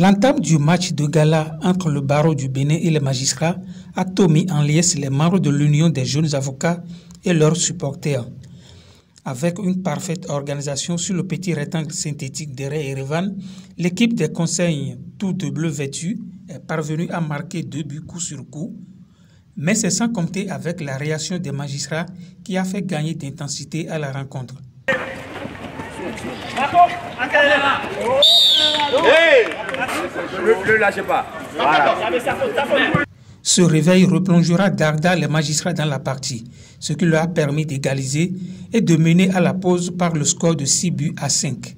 L'entame du match de gala entre le barreau du Bénin et les magistrats a tôt mis en liesse les membres de l'Union des jeunes avocats et leurs supporters. Avec une parfaite organisation sur le petit rectangle synthétique d'Erevan, l'équipe des conseils tout de bleu vêtu est parvenue à marquer 2 buts coup sur coup, mais c'est sans compter avec la réaction des magistrats qui a fait gagner d'intensité à la rencontre. Ne lâchez pas. Voilà. Ce réveil replongera Darda les magistrats dans la partie, ce qui leur a permis d'égaliser et de mener à la pause par le score de 6-5.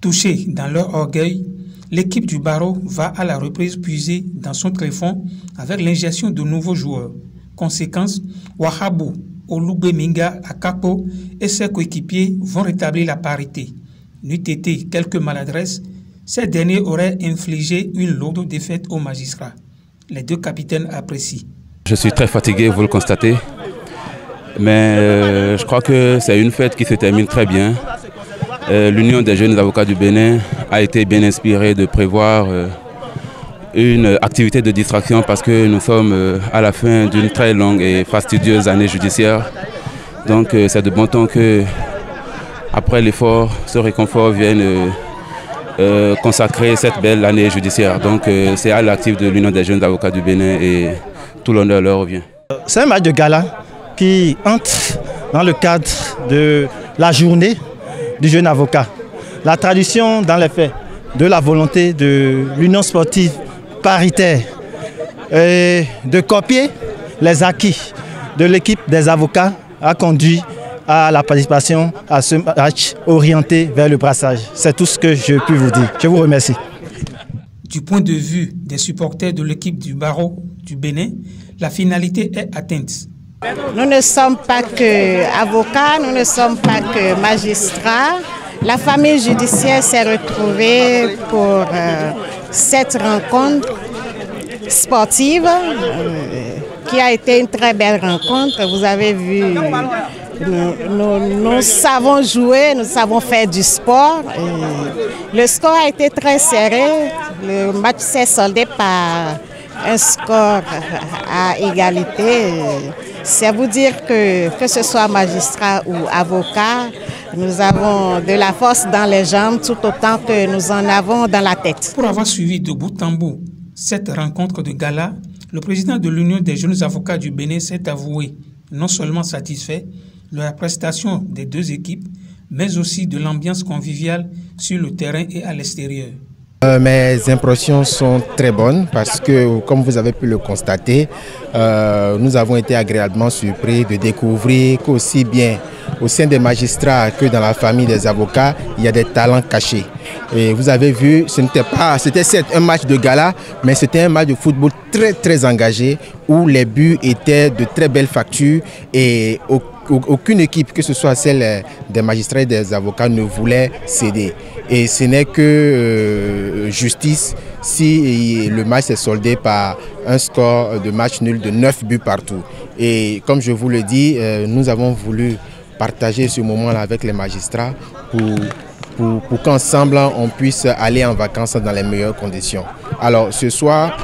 Touchés dans leur orgueil, l'équipe du barreau va à la reprise puiser dans son tréfonds avec l'ingestion de nouveaux joueurs. Conséquence, Wahabou, Olubeminga, Akapo et ses coéquipiers vont rétablir la parité. N'eût été quelques maladresses, ces derniers auraient infligé une lourde défaite aux magistrats. Les 2 capitaines apprécient. Je suis très fatigué, vous le constatez, mais je crois que c'est une fête qui se termine très bien. L'Union des jeunes avocats du Bénin a été bien inspirée de prévoir une activité de distraction parce que nous sommes à la fin d'une très longue et fastidieuse année judiciaire. Donc c'est de bon temps que, après l'effort, ce réconfort vienne consacrer cette belle année judiciaire. Donc c'est à l'actif de l'Union des jeunes avocats du Bénin et tout l'honneur leur revient. C'est un match de gala qui entre dans le cadre de la journée du jeune avocat. La tradition dans les faits de la volonté de l'Union sportive paritaire et de copier les acquis de l'équipe des avocats a conduit à la participation à ce match orienté vers le brassage. C'est tout ce que je puis vous dire. Je vous remercie. Du point de vue des supporters de l'équipe du barreau du Bénin, la finalité est atteinte. Nous ne sommes pas que avocats, nous ne sommes pas que magistrats. La famille judiciaire s'est retrouvée pour cette rencontre sportive qui a été une très belle rencontre. Vous avez vu, nous savons jouer, nous savons faire du sport. Le score a été très serré. Le match s'est soldé par un score à égalité. C'est vous dire que ce soit magistrat ou avocat, nous avons de la force dans les jambes tout autant que nous en avons dans la tête. Pour avoir suivi de bout en bout cette rencontre de gala, le président de l'Union des jeunes avocats du Bénin s'est avoué non seulement satisfait de la prestation des 2 équipes, mais aussi de l'ambiance conviviale sur le terrain et à l'extérieur. Mes impressions sont très bonnes parce que, comme vous avez pu le constater, nous avons été agréablement surpris de découvrir qu'aussi bien au sein des magistrats que dans la famille des avocats, il y a des talents cachés. Et vous avez vu, c'était certes un match de gala, mais c'était un match de football très engagé où les buts étaient de très belles factures et aucune équipe, que ce soit celle des magistrats et des avocats, ne voulait céder. Et ce n'est que justice si le match s'est soldé par un score de match nul de 9 buts partout. Et comme je vous le dis, nous avons voulu partager ce moment-là avec les magistrats pour qu'ensemble on puisse aller en vacances dans les meilleures conditions. Alors ce soir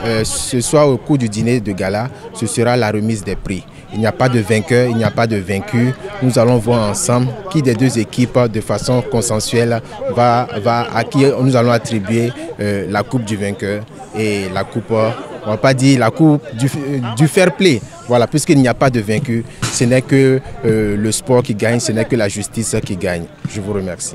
au cours du dîner de gala, ce sera la remise des prix. Il n'y a pas de vainqueur, il n'y a pas de vaincu. Nous allons voir ensemble qui des 2 équipes, de façon consensuelle, à qui nous allons attribuer la coupe du vainqueur et la coupe, on ne va pas dire la coupe du fair play. Voilà, puisqu'il n'y a pas de vaincu, ce n'est que le sport qui gagne, ce n'est que la justice qui gagne. Je vous remercie.